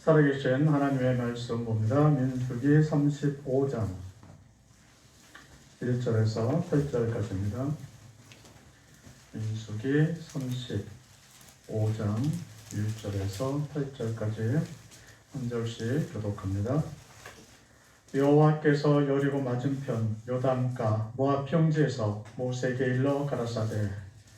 살아계신 하나님의 말씀 봅니다. 민수기 35장 1절에서 8절까지입니다. 민수기 35장 1절에서 8절까지 한 절씩 교독합니다. 여호와께서 여리고 맞은편 요단가 모압 평지에서 모세에게 일러 가라사대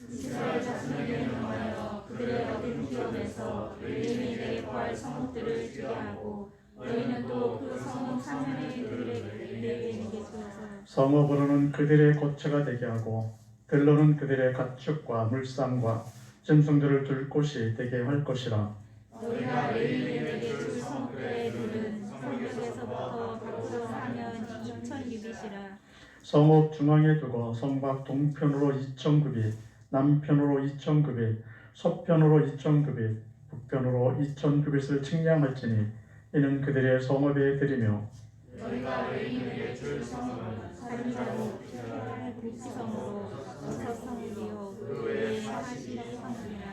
이스라엘 자손에게 명하여 그들의 얻은 기업에서 레위인에게 구할 성읍들을 주게 하고 너희는 또 그 성읍 상면의 그들에게 레위인에게 주어서 성읍으로는 그들의 고처가 되게 하고 들로는 그들의 가축과 물상과 짐승들을 둘 곳이 되게 할 것이라. 너희가 레위인에게 줄 성읍들의 들은 성벽에서부터 밖으로 하면 2000규빗이라. 성읍 중앙에 두고 성곽 동편으로 2000규빗, 남편으로 2000규빗, 서편으로 2000규빗, 북편으로 2000규빗을 측량할지니 이는 그들의 성읍에 들이며 너희가 레위인에게 줄 성읍은 살림자로 피할 국지성으로 첫 성읍이요 그 외에 42성읍이라.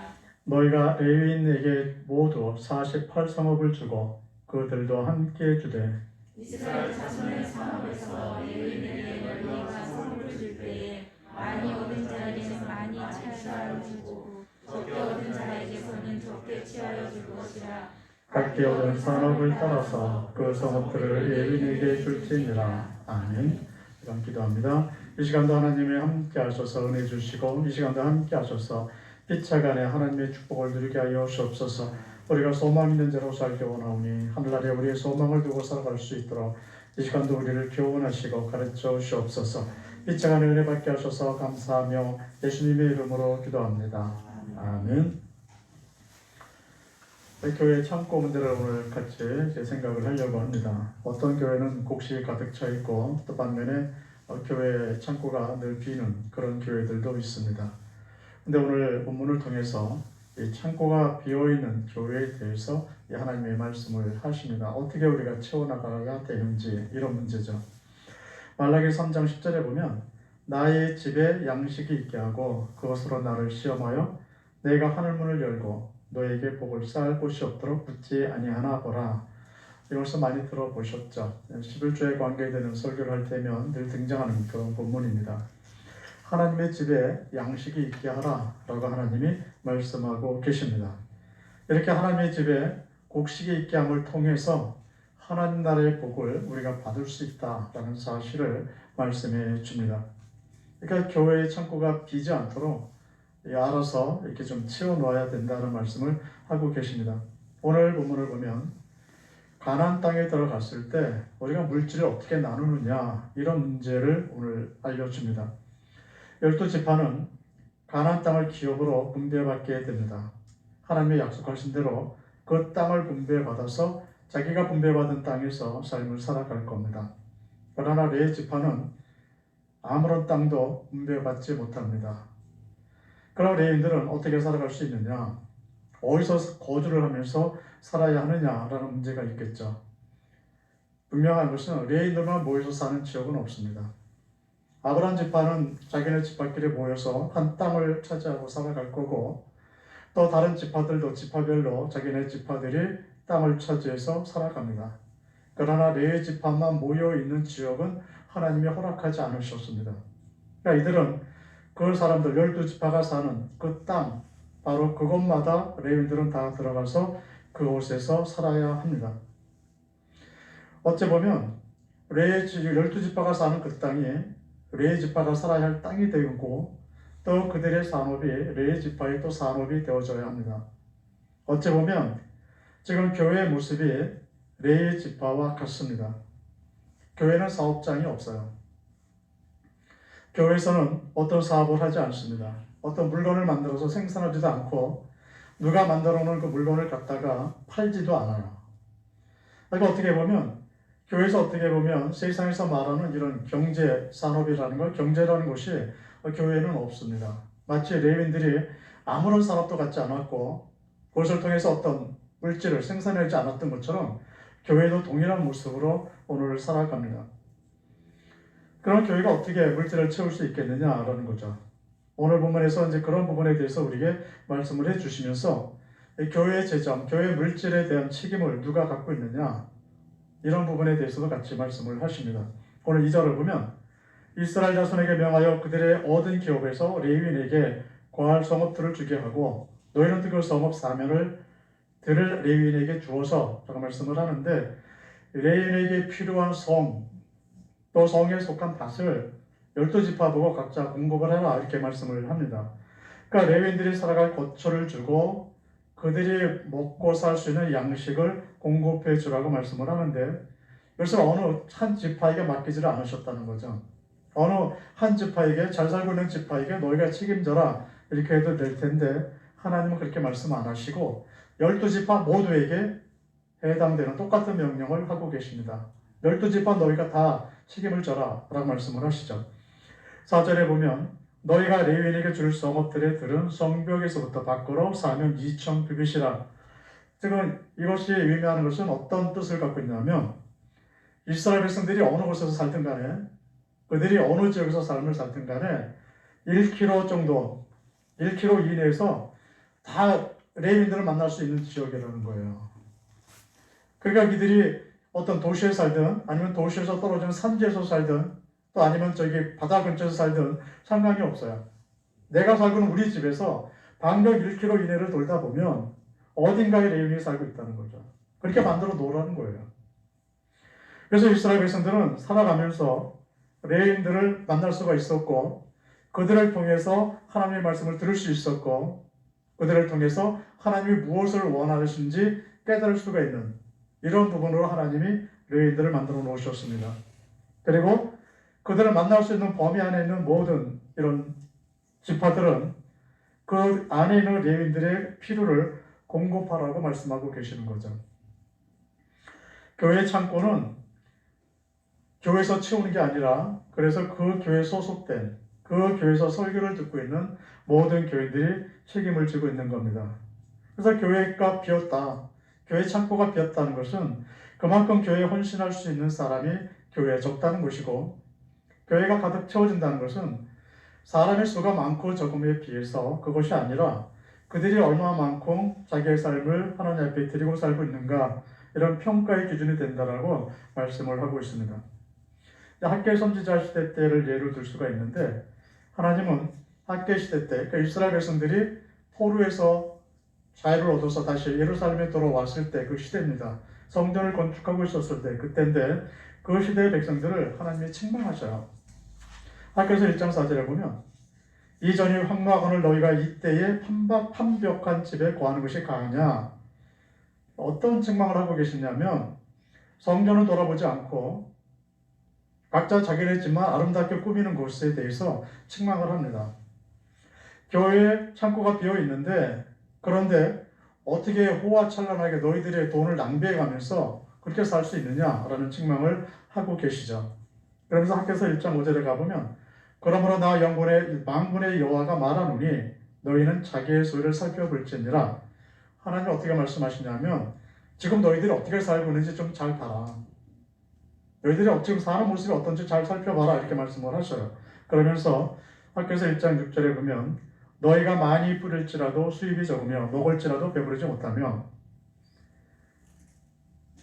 너희가 레위인에게 모두 48성읍을 주고 그들도 함께 주되 이스라엘 자손의 성읍에서 레위인에게 너희가 성읍을 줄 때에 많이 얻은 자에게는 많이 취하여 주고 적게 얻은 자에게서는 적게 취하여 줄 것이라. 각기 얻은 산업을 따라서 그 성읍들을 레위인에게 줄지니라. 아멘. 이런 기도합니다. 이 시간도 하나님이 함께 하셔서 은혜 주시고 이 시간도 함께 하셔서 피차간에 하나님의 축복을 누리게 하여 주옵소서. 우리가 소망 있는 자로 살기 원하오니 하늘나라에 우리의 소망을 두고 살아갈 수 있도록 이 시간도 우리를 교훈하시고 가르쳐 주옵소서. 피차간에 은혜 받게 하셔서 감사하며 예수님의 이름으로 기도합니다. 아멘. 교회 창고 문제를 오늘 같이 생각을 하려고 합니다. 어떤 교회는 곡식이 가득 차 있고 또 반면에 교회 창고가 늘 비는 그런 교회들도 있습니다. 근데 오늘 본문을 통해서 이 창고가 비어있는 교회에 대해서 하나님의 말씀을 하십니다. 어떻게 우리가 채워나가야 되는지 이런 문제죠. 말라기 3장 10절에 보면 나의 집에 양식이 있게 하고 그것으로 나를 시험하여 내가 하늘문을 열고 너에게 복을 쌓을 곳이 없도록 붙지 아니하나 보라. 이것을 많이 들어보셨죠. 11조에 관계되는 설교를 할 때면 늘 등장하는 그런 본문입니다. 하나님의 집에 양식이 있게 하라 라고 하나님이 말씀하고 계십니다. 이렇게 하나님의 집에 곡식이 있게 함을 통해서 하나님 나라의 복을 우리가 받을 수 있다라는 사실을 말씀해 줍니다. 그러니까 교회의 창고가 비지 않도록 알아서 이렇게 좀 채워놓아야 된다는 말씀을 하고 계십니다. 오늘 본문을 보면 가나안 땅에 들어갔을 때 우리가 물질을 어떻게 나누느냐 이런 문제를 오늘 알려줍니다. 12지파는 가나안 땅을 기업으로 분배받게 됩니다. 하나님의 약속하신 대로 그 땅을 분배받아서 자기가 분배받은 땅에서 삶을 살아갈 겁니다. 그러나 레위지파는 아무런 땅도 분배받지 못합니다. 그럼 레위인들은 어떻게 살아갈 수 있느냐? 어디서 거주를 하면서 살아야 하느냐라는 문제가 있겠죠. 분명한 것은 레위인들만 모여서 사는 지역은 없습니다. 아브라함 지파는 자기네 지파끼리 모여서 한 땅을 차지하고 살아갈 거고 또 다른 지파들도 지파별로 자기네 지파들이 땅을 차지해서 살아갑니다. 그러나 레위 지파만 모여있는 지역은 하나님이 허락하지 않으셨습니다. 그러니까 이들은 그 사람들 12지파가 사는 그 땅 바로 그곳마다 레위인들은 다 들어가서 그곳에서 살아야 합니다. 어찌 보면 12지파가 사는 그 땅이 레위지파가 살아야 할 땅이 되고 또 그들의 산업이 레위지파의 또 산업이 되어져야 합니다. 어찌 보면 지금 교회의 모습이 레위지파와 같습니다. 교회는 사업장이 없어요. 교회에서는 어떤 사업을 하지 않습니다. 어떤 물건을 만들어서 생산하지도 않고 누가 만들어 놓은 그 물건을 갖다가 팔지도 않아요. 그러니까 어떻게 보면 교회에서 어떻게 보면 세상에서 말하는 이런 경제 산업이라는 것, 경제라는 것이 교회에는 없습니다. 마치 레위인들이 아무런 산업도 갖지 않았고 그것을 통해서 어떤 물질을 생산하지 않았던 것처럼 교회도 동일한 모습으로 오늘 살아갑니다. 그럼 교회가 어떻게 물질을 채울 수 있겠느냐라는 거죠. 오늘 본문에서 이제 그런 부분에 대해서 우리에게 말씀을 해주시면서 이 교회 재정, 교회 물질에 대한 책임을 누가 갖고 있느냐, 이런 부분에 대해서도 같이 말씀을 하십니다. 오늘 2절을 보면 이스라엘 자손에게 명하여 그들의 얻은 기업에서 레위인에게 거할 성읍들을 주게 하고 너희는 그 성읍 사면을 들을 레위인에게 주어서 라고 말씀을 하는데, 레위인에게 필요한 성, 또 성에 속한 밭을 12지파 보고 각자 공급을 해라, 이렇게 말씀을 합니다. 그러니까 레위인들이 살아갈 거처를 주고 그들이 먹고 살 수 있는 양식을 공급해 주라고 말씀을 하는데, 그래서 어느 한 지파에게 맡기지를 않으셨다는 거죠. 어느 한 지파에게, 잘 살고 있는 지파에게 너희가 책임져라 이렇게 해도 될 텐데 하나님은 그렇게 말씀 안 하시고 12지파 모두에게 해당되는 똑같은 명령을 하고 계십니다. 12지파 너희가 다 책임을 져라 라고 말씀을 하시죠. 4절에 보면 너희가 레위인에게 줄 성읍들의 들은 성벽에서부터 밖으로 사면 2,000규빗이라. 지금 이것이 의미하는 것은 어떤 뜻을 갖고 있냐면, 이스라엘 백성들이 어느 곳에서 살든 간에, 그들이 어느 지역에서 삶을 살든 간에 1km 정도, 1km 이내에서 다 레위인들을 만날 수 있는 지역이라는 거예요. 그러니까 이들이 어떤 도시에 살든 아니면 도시에서 떨어진 산지에서 살든 또 아니면 저기 바다 근처에서 살든 상관이 없어요. 내가 살고 있는 우리 집에서 반경 1km 이내를 돌다 보면 어딘가에 레위인이 살고 있다는 거죠. 그렇게 만들어 놓으라는 거예요. 그래서 이스라엘 백성들은 살아가면서 레위인들을 만날 수가 있었고, 그들을 통해서 하나님의 말씀을 들을 수 있었고, 그들을 통해서 하나님이 무엇을 원하시는지 깨달을 수가 있는 이런 부분으로 하나님이 레위인들을 만들어 놓으셨습니다. 그리고 그들을 만날 수 있는 범위 안에 있는 모든 이런 지파들은 그 안에 있는 레위인들의 필요를 공급하라고 말씀하고 계시는 거죠. 교회 창고는 교회에서 채우는 게 아니라, 그래서 그 교회에 소속된, 그 교회에서 설교를 듣고 있는 모든 교회들이 책임을 지고 있는 겁니다. 그래서 교회가 비었다, 교회 창고가 비었다는 것은 그만큼 교회에 헌신할 수 있는 사람이 교회에 적다는 것이고, 교회가 가득 채워진다는 것은 사람의 수가 많고 적음에 비해서 그것이 아니라 그들이 얼마만큼 자기의 삶을 하나님 앞에 드리고 살고 있는가, 이런 평가의 기준이 된다라고 말씀을 하고 있습니다. 학개 선지자 시대 때를 예로 들 수가 있는데, 하나님은 학개 시대 때 그러니까 이스라엘 백성들이 포로에서 자유를 얻어서 다시 예루살렘에 돌아왔을 때 그 시대입니다. 성전을 건축하고 있었을 때 그때인데, 그 시대의 백성들을 하나님이 책망하셔요. 학개서 1장 4절에 보면 이전이 황무하거늘 너희가 이때에 판벽한 집에 거하는 것이 가하냐. 어떤 책망을 하고 계시냐면, 성전을 돌아보지 않고 각자 자기네 집만 아름답게 꾸미는 것에 대해서 책망을 합니다. 교회에 창고가 비어 있는데, 그런데 어떻게 호화찬란하게 너희들의 돈을 낭비해가면서 그렇게 살 수 있느냐라는 책망을 하고 계시죠. 그러면서 학개서 1장 5절에 가보면 그러므로 나 영군의 만군의 여호와가 말하노니 너희는 자기의 소유를 살펴볼지니라. 하나님 어떻게 말씀하시냐면, 지금 너희들이 어떻게 살고 있는지 좀 잘 봐라. 너희들이 지금 사는 모습이 어떤지 잘 살펴봐라, 이렇게 말씀을 하셔요. 그러면서 학개서 1장 6절에 보면 너희가 많이 뿌릴지라도 수입이 적으며 먹을지라도 배부르지 못하며,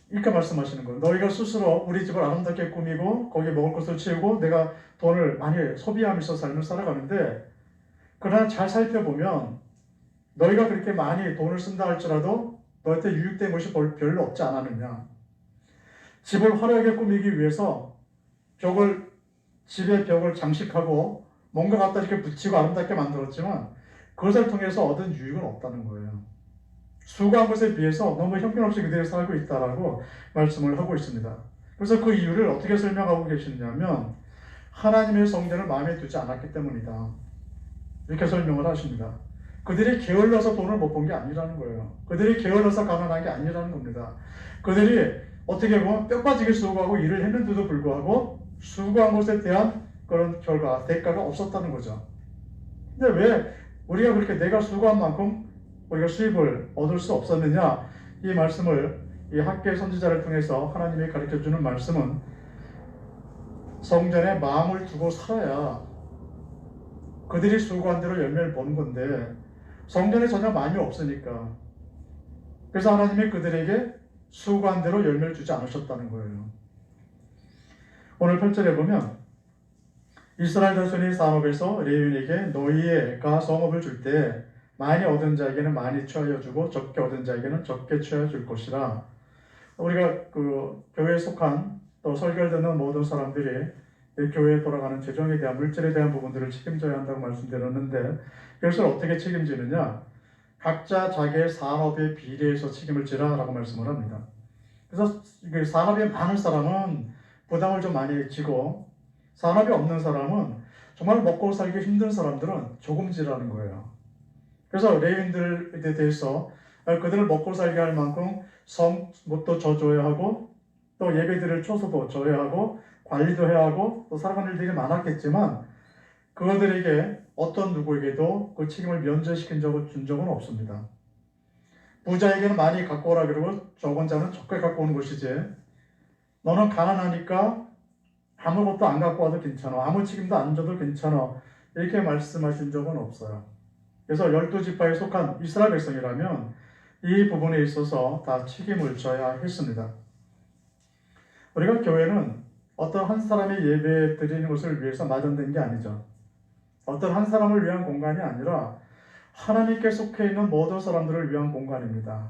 이렇게 말씀하시는 거예요. 너희가 스스로 우리 집을 아름답게 꾸미고 거기에 먹을 것을 채우고 내가 돈을 많이 소비하면서 삶을 살아가는데, 그러나 잘 살펴보면 너희가 그렇게 많이 돈을 쓴다 할지라도 너한테 유익된 것이 별로 없지 않았느냐. 집을 화려하게 꾸미기 위해서 집의 벽을 장식하고 뭔가 갖다 이렇게 붙이고 아름답게 만들었지만 그것을 통해서 얻은 유익은 없다는 거예요. 수고한 것에 비해서 너무 형편없이 그들이 살고 있다라고 말씀을 하고 있습니다. 그래서 그 이유를 어떻게 설명하고 계시냐면, 하나님의 성전을 마음에 두지 않았기 때문이다, 이렇게 설명을 하십니다. 그들이 게을러서 돈을 못 번 게 아니라는 거예요. 그들이 게을러서 가난한 게 아니라는 겁니다. 그들이 어떻게 보면 뼈 빠지게 수고하고 일을 했는데도 불구하고 수고한 것에 대한 그런 결과, 대가가 없었다는 거죠. 근데 왜 우리가 그렇게 내가 수고한 만큼 우리가 수입을 얻을 수 없었느냐, 이 말씀을 이 학개 선지자를 통해서 하나님이 가르쳐주는 말씀은 성전에 마음을 두고 살아야 그들이 수고한 대로 열매를 보는 건데, 성전에 전혀 마음이 없으니까 그래서 하나님이 그들에게 수고한 대로 열매를 주지 않으셨다는 거예요. 오늘 8절에 보면 이스라엘 자손이 산업에서 레위인에게 너희가 성업을 줄 때 많이 얻은 자에게는 많이 취하여 주고 적게 얻은 자에게는 적게 취하여 줄 것이라. 우리가 그 교회에 속한 또 설교를 듣는 모든 사람들이 이 교회에 돌아가는 재정에 대한 물질에 대한 부분들을 책임져야 한다고 말씀드렸는데 이것을 어떻게 책임지느냐? 각자 자기의 산업에 비례해서 책임을 지라라고 말씀을 합니다. 그래서 산업이 많은 사람은 부담을 좀 많이 지고 산업이 없는 사람은 정말 먹고 살기 힘든 사람들은 조금 지라는 거예요. 그래서 레위인들에 대해서 그들을 먹고 살게 할 만큼 성못도 져줘야 하고 또 예배드릴 초소도 줘야 하고 관리도 해야 하고 또 살아가는 일들이 많았겠지만 그들에게 어떤 누구에게도 그 책임을 면제시킨 적은 준 적은 없습니다. 부자에게는 많이 갖고 오라 그러고 적은 자는 적게 갖고 오는 것이지 너는 가난하니까 아무것도 안 갖고 와도 괜찮아. 아무 책임도 안 져도 괜찮아. 이렇게 말씀하신 적은 없어요. 그래서 12지파에 속한 이스라엘 백성이라면 이 부분에 있어서 다 책임을 져야 했습니다. 우리가 교회는 어떤 한 사람의 예배 드리는 것을 위해서 마련된 게 아니죠. 어떤 한 사람을 위한 공간이 아니라 하나님께 속해 있는 모든 사람들을 위한 공간입니다.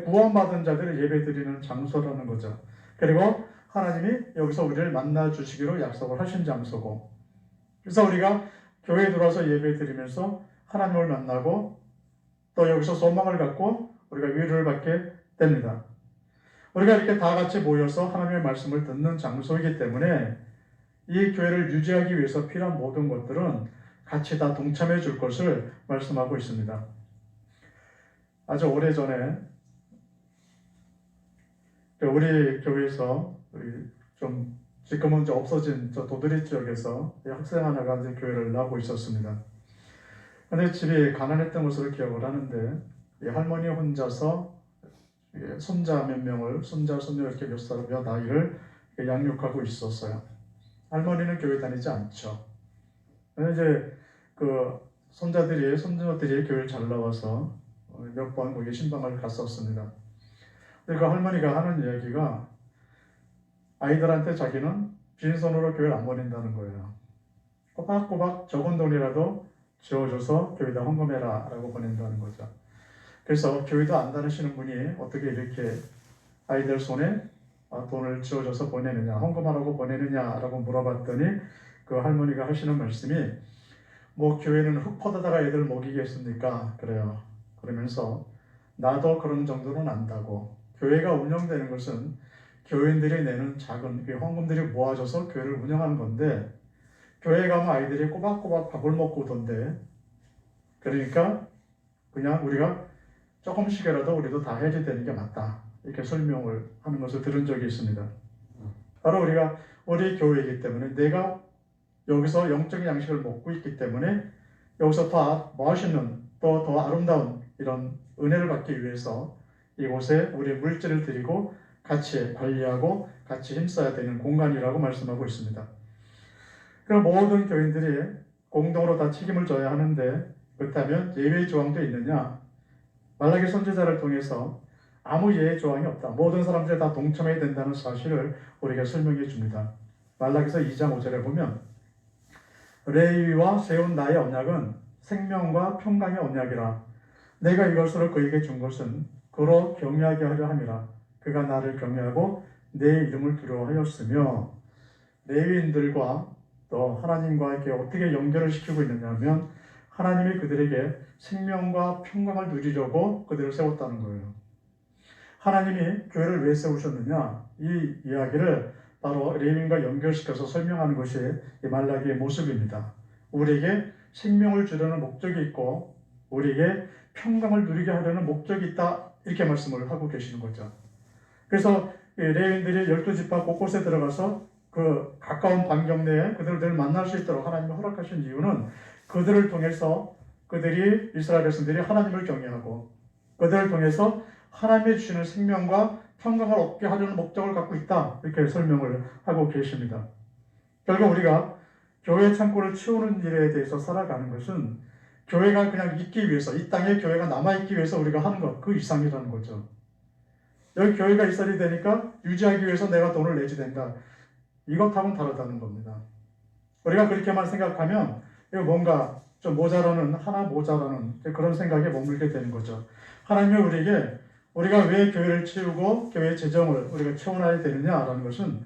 구원받은 자들을 예배 드리는 장소라는 거죠. 그리고 하나님이 여기서 우리를 만나 주시기로 약속을 하신 장소고, 그래서 우리가 교회에 들어와서 예배 드리면서 하나님을 만나고 또 여기서 소망을 갖고 우리가 위로를 받게 됩니다. 우리가 이렇게 다 같이 모여서 하나님의 말씀을 듣는 장소이기 때문에 이 교회를 유지하기 위해서 필요한 모든 것들은 같이 다 동참해 줄 것을 말씀하고 있습니다. 아주 오래전에 우리 교회에서 좀 지금은 이제 없어진 저 도드리 지역에서 학생 하나가 이제 교회를 나오고 있었습니다. 근데 집이 가난했던 것으로 기억을 하는데 이 할머니 혼자서 손자 몇 명을 손자 손녀 이렇게 몇 사람 몇 아이를 양육하고 있었어요. 할머니는 교회 다니지 않죠. 근데 이제 그 손자들이 손녀들이 교회를 잘 나와서 몇 번 거기 신방을 갔었습니다. 근데 그 할머니가 하는 이야기가 아이들한테 자기는 빈손으로 교회를 안 보낸다는 거예요. 꼬박꼬박 적은 돈이라도 지어줘서 교회에다 헌금해라 라고 보낸다는 거죠. 그래서 교회도 안 다니시는 분이 어떻게 이렇게 아이들 손에 돈을 지어줘서 보내느냐, 헌금하라고 보내느냐라고 물어봤더니 그 할머니가 하시는 말씀이 뭐 교회는 흙 퍼다다가 애들 먹이겠습니까? 그래요. 그러면서 나도 그런 정도는 안다고. 교회가 운영되는 것은 교인들이 내는 작은 헌금들이 모아져서 교회를 운영하는 건데 교회에 가면 아이들이 꼬박꼬박 밥을 먹고 오던데 그러니까 그냥 우리가 조금씩이라도 우리도 다 해야 되는 게 맞다. 이렇게 설명을 하는 것을 들은 적이 있습니다. 바로 우리가 우리 교회이기 때문에 내가 여기서 영적인 양식을 먹고 있기 때문에 여기서 더 멋있는 또 더 아름다운 이런 은혜를 받기 위해서 이곳에 우리 물질을 드리고 같이 관리하고 같이 힘써야 되는 공간이라고 말씀하고 있습니다. 그럼 모든 교인들이 공동으로 다 책임을 져야 하는데 그렇다면 예외 조항도 있느냐? 말라기 선지자를 통해서 아무 예외 조항이 없다. 모든 사람들이 다 동참해야 된다는 사실을 우리가 설명해 줍니다. 말라기서 2장 5절에 보면 레위와 세운 나의 언약은 생명과 평강의 언약이라. 내가 이것으로 그에게 준 것은 그로 경외하게 하려 함이라. 그가 나를 경외하고 내 이름을 두려워하였으며. 레위인들과 또 하나님과 이렇게 어떻게 연결을 시키고 있느냐 하면 하나님이 그들에게 생명과 평강을 누리려고 그들을 세웠다는 거예요. 하나님이 교회를 왜 세우셨느냐? 이 이야기를 바로 레위인과 연결시켜서 설명하는 것이 이 말라기의 모습입니다. 우리에게 생명을 주려는 목적이 있고 우리에게 평강을 누리게 하려는 목적이 있다. 이렇게 말씀을 하고 계시는 거죠. 그래서 레위인들이 12지파 곳곳에 들어가서 그 가까운 반경 내에 그들을 만날 수 있도록 하나님이 허락하신 이유는 그들을 통해서 그들이 이스라엘 백성들이 하나님을 경외하고 그들을 통해서 하나님이 주시는 생명과 평강을 얻게 하려는 목적을 갖고 있다. 이렇게 설명을 하고 계십니다. 결국 우리가 교회 창고를 치우는 일에 대해서 살아가는 것은 교회가 그냥 있기 위해서 이 땅에 교회가 남아있기 위해서 우리가 하는 것 그 이상이라는 거죠. 여기 교회가 있어야 되니까 유지하기 위해서 내가 돈을 내지 된다. 이것하고는 다르다는 겁니다. 우리가 그렇게만 생각하면 이거 뭔가 좀 모자라는 하나 모자라는 그런 생각에 머물게 되는 거죠. 하나님이 우리에게 우리가 왜 교회를 채우고 교회 재정을 우리가 채워놔야 되느냐라는 것은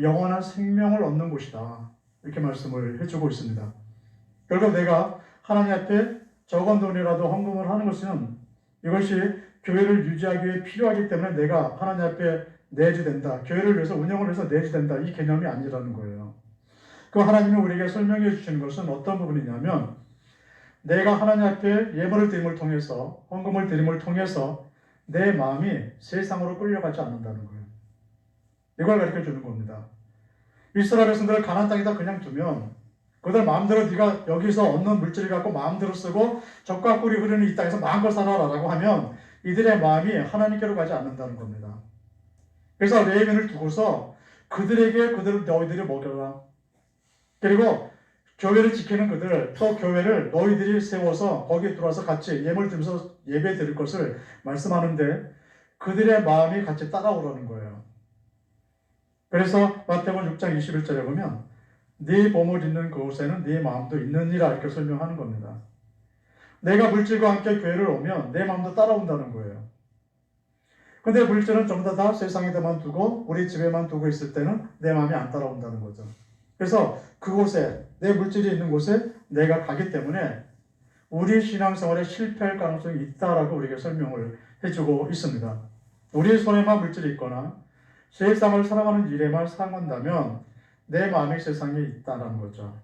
영원한 생명을 얻는 곳이다. 이렇게 말씀을 해주고 있습니다. 결국 내가 하나님 앞에 적은 돈이라도 헌금을 하는 것은 이것이 교회를 유지하기 위해 필요하기 때문에 내가 하나님 앞에 내지 된다. 교회를 위해서 운영을 해서 내지 된다. 이 개념이 아니라는 거예요. 그 하나님이 우리에게 설명해 주시는 것은 어떤 부분이냐면 내가 하나님 앞에 예물을 드림을 통해서 헌금을 드림을 통해서 내 마음이 세상으로 끌려가지 않는다는 거예요. 이걸 가르쳐 주는 겁니다. 이스라엘 백성들을 가나안 땅에다 그냥 두면 그들 마음대로 네가 여기서 얻는 물질을 갖고 마음대로 쓰고 적과 꿀이 흐르는 이 땅에서 마음껏 살아라라고 하면 이들의 마음이 하나님께로 가지 않는다는 겁니다. 그래서 레위인을 두고서 그들에게 너희들이 먹여라. 그리고 교회를 지키는 그들, 또 교회를 너희들이 세워서 거기에 들어와서 같이 예물 들면서 예배 드릴 것을 말씀하는데 그들의 마음이 같이 따라오라는 거예요. 그래서 마태복음 6장 21절에 보면 네 보물 있는 그곳에는 네 마음도 있느니라 이렇게 설명하는 겁니다. 내가 물질과 함께 교회를 오면 내 마음도 따라온다는 거예요. 근데 물질은 전부 다 세상에다만 두고 우리 집에만 두고 있을 때는 내 마음이 안 따라온다는 거죠. 그래서 그곳에 내 물질이 있는 곳에 내가 가기 때문에 우리 신앙생활에 실패할 가능성이 있다라고 우리에게 설명을 해주고 있습니다. 우리 손에만 물질이 있거나 세상을 살아가는 일에만 사용한다면 내 마음이 세상에 있다는 거죠.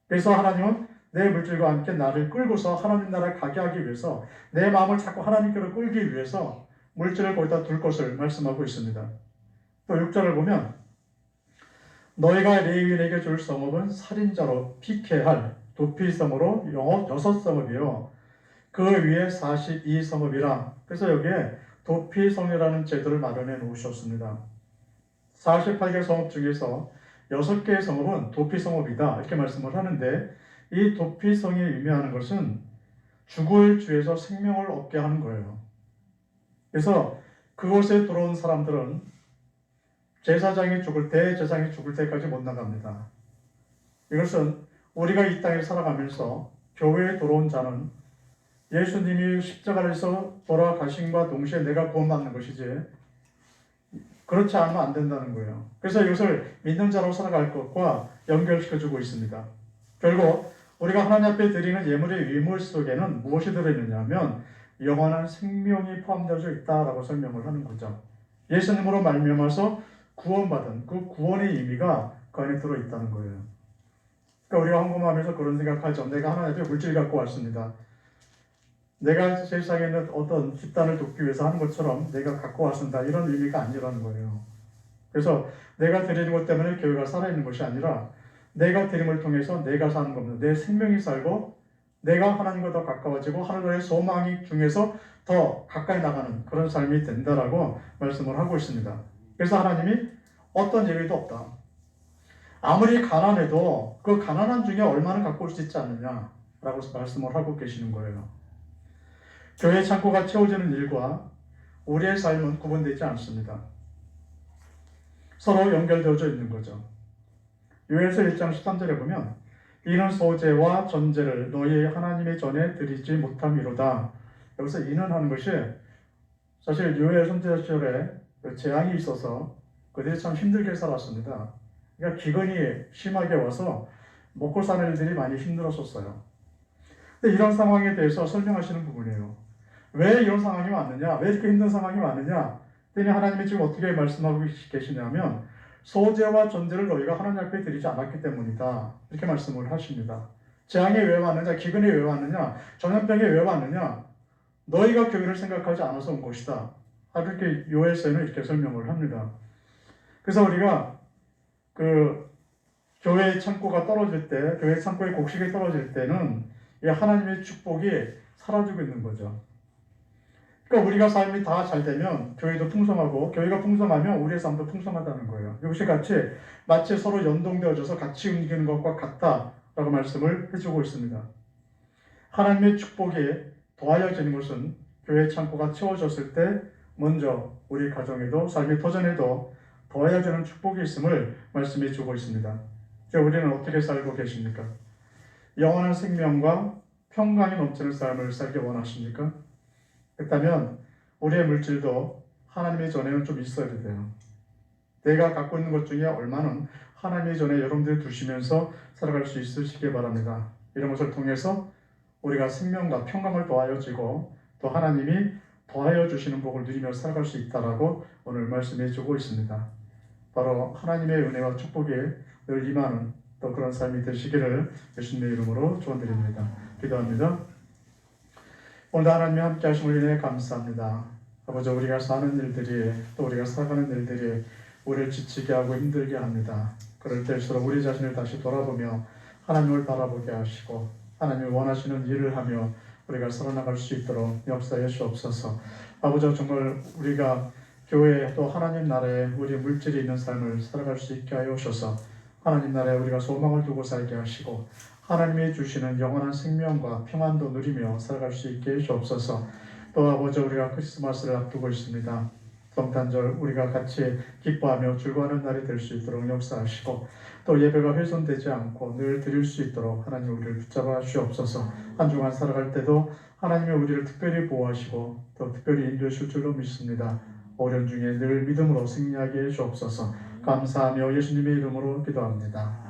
그래서 하나님은 내 물질과 함께 나를 끌고서 하나님 나라에 가게 하기 위해서 내 마음을 자꾸 하나님께로 끌기 위해서 물질을 거기다 둘 것을 말씀하고 있습니다. 또 6절을 보면 너희가 레위인에게 줄 성읍은 살인자로 피케할 도피성으로 영어 6성읍이요. 그 위에 42성읍이라. 그래서 여기에 도피성이라는 제도를 마련해 놓으셨습니다. 48개 성읍 중에서 6개의 성읍은 도피성읍이다. 이렇게 말씀을 하는데 이 도피성이 의미하는 것은 죽을 주에서 생명을 얻게 하는 거예요. 그래서 그곳에 들어온 사람들은 제사장이 죽을 때, 제사장이 죽을 때까지 못 나갑니다. 이것은 우리가 이 땅에 살아가면서 교회에 들어온 자는 예수님이 십자가에서 돌아가심과 동시에 내가 구원받는 것이지 그렇지 않으면 안 된다는 거예요. 그래서 이것을 믿는 자로 살아갈 것과 연결시켜주고 있습니다. 결국 우리가 하나님 앞에 드리는 예물의 의물 속에는 무엇이 들어있느냐 하면 영원한 생명이 포함되어 있다라고 설명을 하는 거죠. 예수님으로 말미암아서 구원받은 그 구원의 의미가 그 안에 들어있다는 거예요. 그러니까 우리가 헌금하면서 그런 생각하죠. 내가 하나님 앞에 물질 갖고 왔습니다. 내가 세상에 있는 어떤 집단을 돕기 위해서 하는 것처럼 내가 갖고 왔습니다. 이런 의미가 아니라는 거예요. 그래서 내가 드리는 것 때문에 교회가 살아있는 것이 아니라 내가 드림을 통해서 내가 사는 겁니다. 내 생명이 살고 내가 하나님과 더 가까워지고 하늘의 소망이 중에서 더 가까이 나가는 그런 삶이 된다라고 말씀을 하고 있습니다. 그래서 하나님이 어떤 예외도 없다. 아무리 가난해도 그 가난한 중에 얼마는 갖고 올 수 있지 않느냐라고 말씀을 하고 계시는 거예요. 교회 창고가 채워지는 일과 우리의 삶은 구분되지 않습니다. 서로 연결되어져 있는 거죠. 요엘서 1장 13절에 보면 이는 소재와 전제를 너희 하나님의 전에 드리지 못함이로다. 여기서 이는 하는 것이 사실 요엘 선지자 시절에 재앙이 있어서 그들이 참 힘들게 살았습니다. 그러니까 기근이 심하게 와서 먹고 사는 일들이 많이 힘들었었어요. 근데 이런 상황에 대해서 설명하시는 부분이에요. 왜 이런 상황이 왔느냐? 왜 이렇게 힘든 상황이 왔느냐? 그랬더니 하나님이 지금 어떻게 말씀하고 계시냐면 소재와 전제를 너희가 하나님 앞에 드리지 않았기 때문이다. 이렇게 말씀을 하십니다. 재앙이 왜 왔느냐? 기근이 왜 왔느냐? 전염병이 왜 왔느냐? 너희가 교회를 생각하지 않아서 온 것이다. 이렇게 요엘서에는 이렇게 설명을 합니다. 그래서 우리가 그 교회의 창고가 떨어질 때, 교회 창고의 곡식이 떨어질 때는 이 하나님의 축복이 사라지고 있는 거죠. 그러니까 우리가 삶이 다 잘 되면 교회도 풍성하고 교회가 풍성하면 우리의 삶도 풍성하다는 거예요. 이것이 마치 서로 연동되어져서 같이 움직이는 것과 같다라고 말씀을 해주고 있습니다. 하나님의 축복이 더하여지는 것은 교회 창고가 채워졌을 때 먼저 우리 가정에도 삶의 도전에도 도와야 되는 축복이 있음을 말씀해 주고 있습니다. 우리는 어떻게 살고 계십니까? 영원한 생명과 평강이 넘치는 삶을 살기 원하십니까? 그렇다면 우리의 물질도 하나님의 전에는 좀 있어야 돼요. 내가 갖고 있는 것 중에 얼마는 하나님의 전에 여러분들이 두시면서 살아갈 수 있으시기 바랍니다. 이런 것을 통해서 우리가 생명과 평강을 더하여지고 또 하나님이 더하여 주시는 복을 누리며 살아갈 수 있다라고 오늘 말씀해 주고 있습니다. 바로 하나님의 은혜와 축복이 늘 임하는 또 그런 삶이 되시기를 예수님의 이름으로 축원드립니다. 기도합니다. 오늘도 하나님이 함께 하심을 인해 감사합니다. 아버지, 우리가 사는 일들이 또 우리가 살아가는 일들이 우리를 지치게 하고 힘들게 합니다. 그럴 때일수록 우리 자신을 다시 돌아보며 하나님을 바라보게 하시고 하나님이 원하시는 일을 하며 우리가 살아나갈 수 있도록 역사해 주옵소서. 아버지, 정말 우리가 교회 또 하나님 나라에 우리 물질이 있는 삶을 살아갈 수 있게 하여 주셔서 하나님 나라에 우리가 소망을 두고 살게 하시고 하나님이 주시는 영원한 생명과 평안도 누리며 살아갈 수 있게 해 주옵소서. 또 아버지, 우리가 크리스마스를 앞두고 있습니다. 성탄절 우리가 같이 기뻐하며 즐거워하는 날이 될 수 있도록 역사하시고 또 예배가 훼손되지 않고 늘 드릴 수 있도록 하나님 우리를 붙잡아 주옵소서. 한 주간 살아갈 때도 하나님이 우리를 특별히 보호하시고 또 특별히 인도해 줄 줄로 믿습니다. 어려움 중에 늘 믿음으로 승리하게 해 주옵소서. 감사하며 예수님의 이름으로 기도합니다.